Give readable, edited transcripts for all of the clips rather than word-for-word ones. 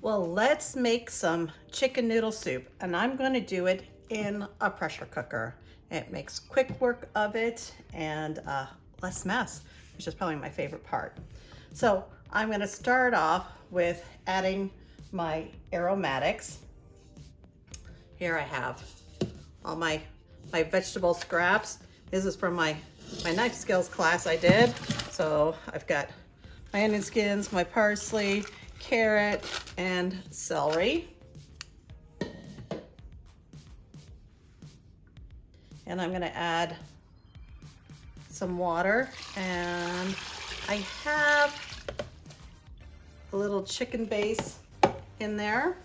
Well, let's make some chicken noodle soup, and I'm going to do it in a pressure cooker. It makes quick work of it and less mess, which is probably my favorite part. So I'm going to start off with adding my aromatics. Here I have all my vegetable scraps. This is from my knife skills class I did. So I've got my onion skins, my parsley, carrot, and celery. And I'm gonna add some water, and I have a little chicken base in there.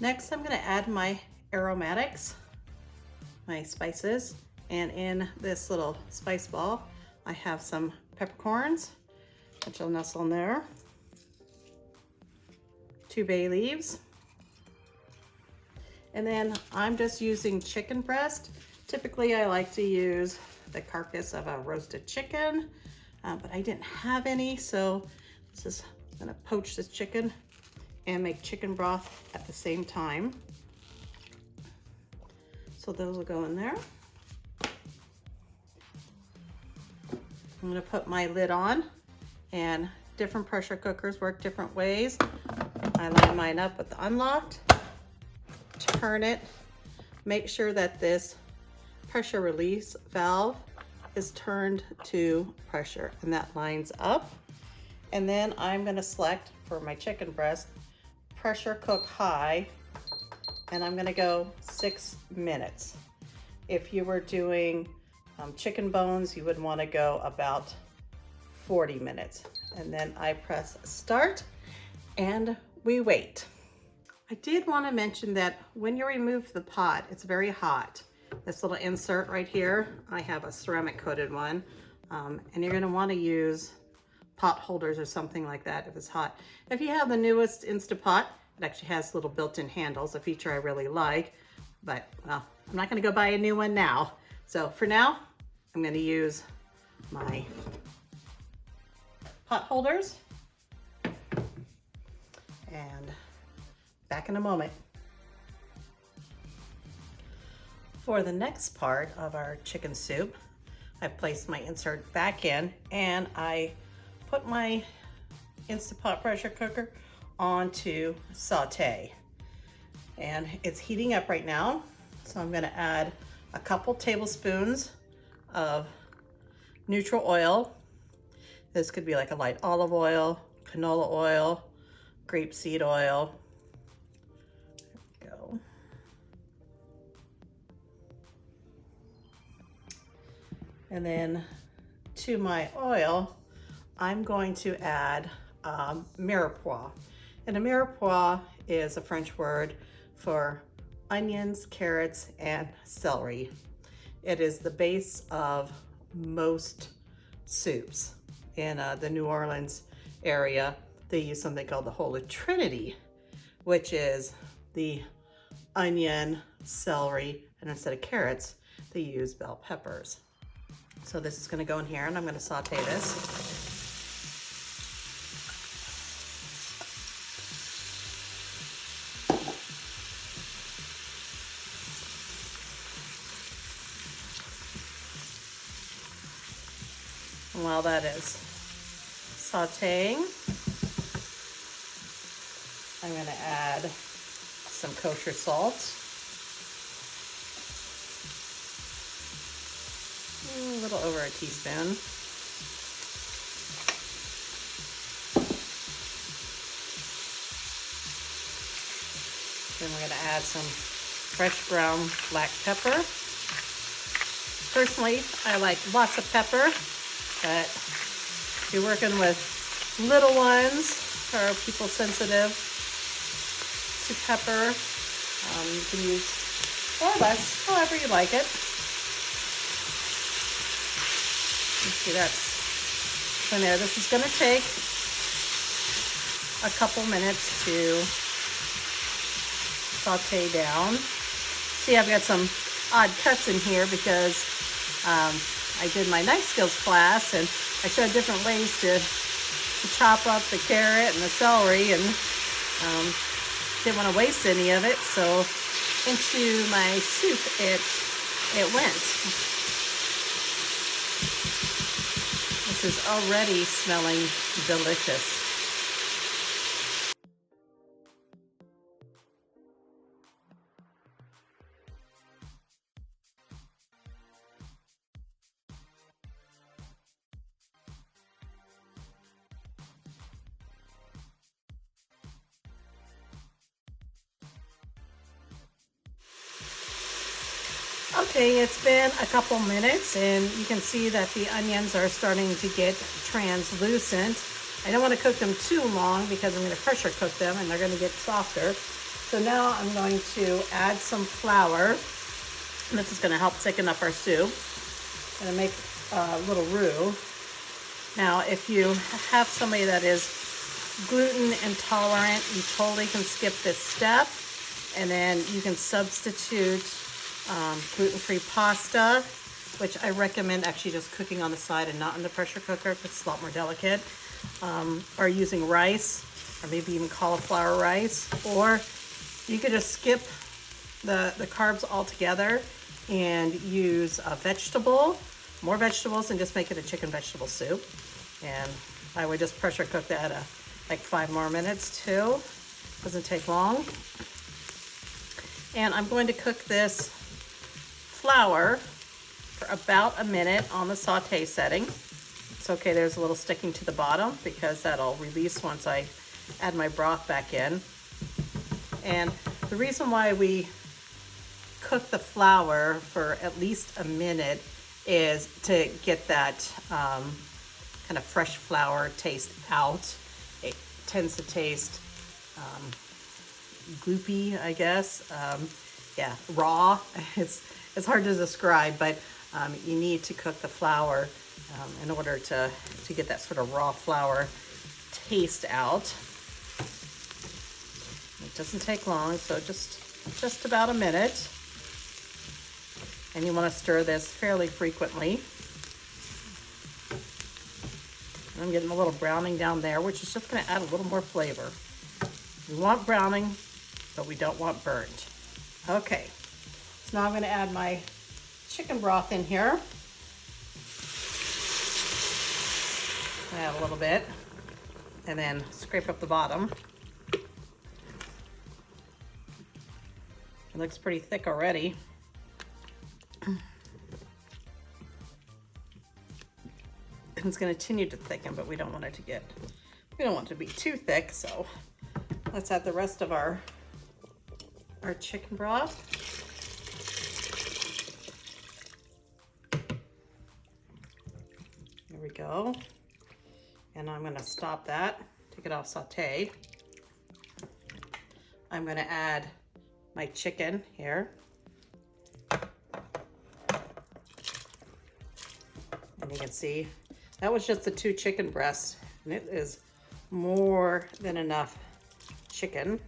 Next, I'm gonna add my aromatics, my spices, and in this little spice ball, I have some peppercorns, which I'll nestle in there, 2 bay leaves, and then I'm just using chicken breast. Typically, I like to use the carcass of a roasted chicken, but I didn't have any, so I'm gonna poach this chicken and make chicken broth at the same time. So those will go in there. I'm gonna put my lid on, and different pressure cookers work different ways. I line mine up with the unlocked, turn it, make sure that this pressure release valve is turned to pressure, and that lines up. And then I'm gonna select for my chicken breast, pressure cook high, and I'm gonna go 6 minutes. If you were doing chicken bones, you would wanna go about 40 minutes. And then I press start and we wait. I did wanna mention that when you remove the pot, it's very hot. This little insert right here, I have a ceramic coated one, and you're gonna wanna use pot holders or something like that if it's hot. If you have the newest Instapot, it actually has little built-in handles, a feature I really like, but well, I'm not gonna go buy a new one now. So for now, I'm gonna use my pot holders, and back in a moment. For the next part of our chicken soup, I've placed my insert back in, and I put my Instapot pressure cooker onto saute. And it's heating up right now, so I'm gonna add a couple tablespoons of neutral oil. This could be like a light olive oil, canola oil, grapeseed oil. There we go. And then to my oil, I'm going to add mirepoix. And a mirepoix is a French word for onions, carrots, and celery. It is the base of most soups. In the New Orleans area, they use something called the Holy Trinity, which is the onion, celery, and instead of carrots, they use bell peppers. So this is gonna go in here, and I'm gonna saute this. And while that is sauteing, I'm going to add some kosher salt, a little over a teaspoon. Then we're going to add some fresh ground black pepper. Personally, I like lots of pepper. But if you're working with little ones or people sensitive to pepper, you can use or less, however you like it. You see that's in there. This is going to take a couple minutes to saute down. See, I've got some odd cuts in here because I did my knife skills class, and I showed different ways to to chop up the carrot and the celery, and didn't want to waste any of it, so into my soup it went. This is already smelling delicious. Okay, it's been a couple minutes and you can see that the onions are starting to get translucent. I don't want to cook them too long because I'm going to pressure cook them and they're going to get softer. So now I'm going to add some flour. And this is going to help thicken up our soup. I'm going to make a little roux. Now, if you have somebody that is gluten intolerant, you totally can skip this step. And then you can substitute gluten-free pasta, which I recommend actually just cooking on the side and not in the pressure cooker because it's a lot more delicate, or using rice, or maybe even cauliflower rice, or you could just skip the carbs altogether and use a vegetable, more vegetables, and just make it a chicken vegetable soup. And I would just pressure cook that like 5 more minutes too. Doesn't take long. And I'm going to cook this flour for about a minute on the saute setting. It's okay, there's a little sticking to the bottom because that'll release once I add my broth back in. And the reason why we cook the flour for at least a minute is to get that kind of fresh flour taste out. It tends to taste gloopy, I guess. Yeah, raw. It's hard to describe, but you need to cook the flour in order to get that sort of raw flour taste out. It doesn't take long, so just about a minute. And you want to stir this fairly frequently. I'm getting a little browning down there, which is just going to add a little more flavor. We want browning, but we don't want burnt. Okay, so now I'm going to add my chicken broth in here. Add a little bit, and then scrape up the bottom. It looks pretty thick already. And it's going to continue to thicken, but we don't want it to be too thick, so let's add the rest of our chicken broth. There we go. And I'm going to stop that, take it off saute. I'm going to add my chicken here. And you can see that was just the 2 chicken breasts, and it is more than enough chicken.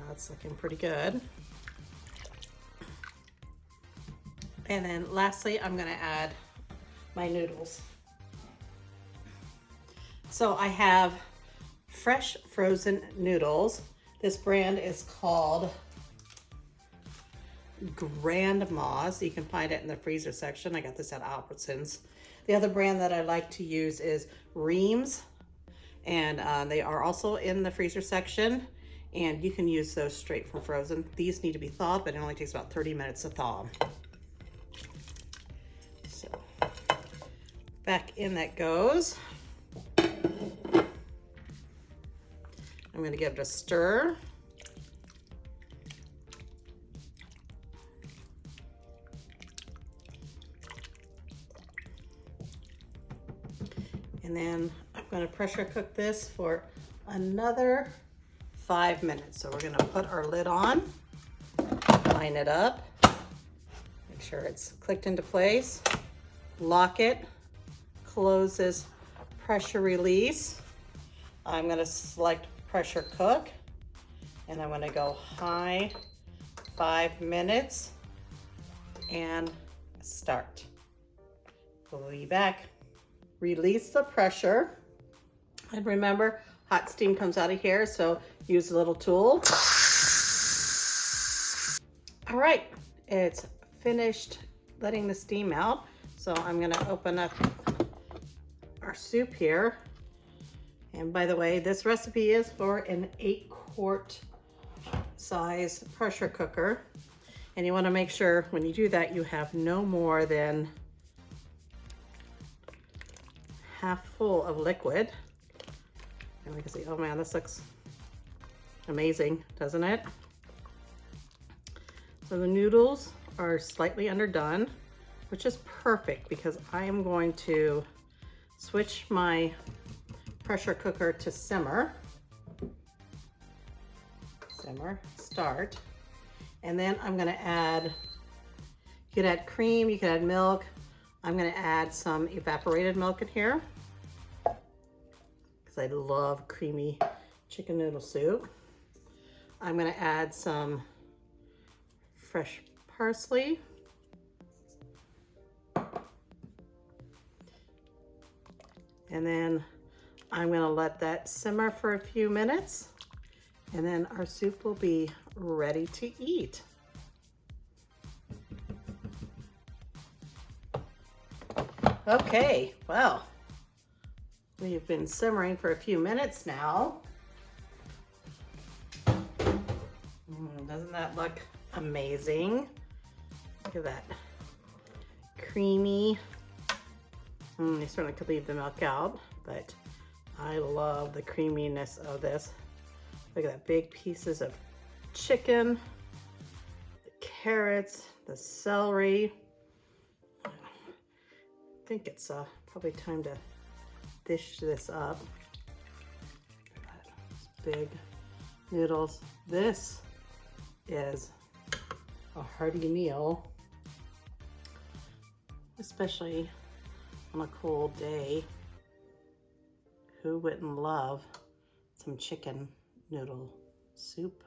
That's looking pretty good. And then lastly, I'm going to add my noodles. So I have fresh frozen noodles. This brand is called Grandma's. You can find it in the freezer section. I got this at Albertsons. The other brand that I like to use is Reams, and they are also in the freezer section, and you can use those straight from frozen. These need to be thawed, but it only takes about 30 minutes to thaw. So back in that goes. I'm going to give it a stir. And then I'm going to pressure cook this for another 5 minutes. So we're going to put our lid on, line it up, make sure it's clicked into place, lock it, close this pressure release. I'm going to select pressure cook, and I'm going to go high 5 minutes, and start. We'll be back. Release the pressure. And remember, hot steam comes out of here, so use a little tool. All right, it's finished letting the steam out. So I'm gonna open up our soup here. And by the way, this recipe is for an 8-quart size pressure cooker. And you wanna make sure when you do that, you have no more than half full of liquid. And we can see, oh man, this looks amazing, doesn't it? So the noodles are slightly underdone, which is perfect because I am going to switch my pressure cooker to simmer. Simmer, start. And then I'm gonna add, you could add cream, you could add milk. I'm gonna add some evaporated milk in here because I love creamy chicken noodle soup. I'm gonna add some fresh parsley. And then I'm gonna let that simmer for a few minutes, and then our soup will be ready to eat. Okay, well, we've been simmering for a few minutes now. Doesn't that look amazing? Look at that, creamy. You certainly could leave the milk out, but I love the creaminess of this. Look at that, big pieces of chicken, the carrots, the celery. I think it's probably time to dish this up. Big noodles. This is a hearty meal, especially on a cold day. Who wouldn't love some chicken noodle soup?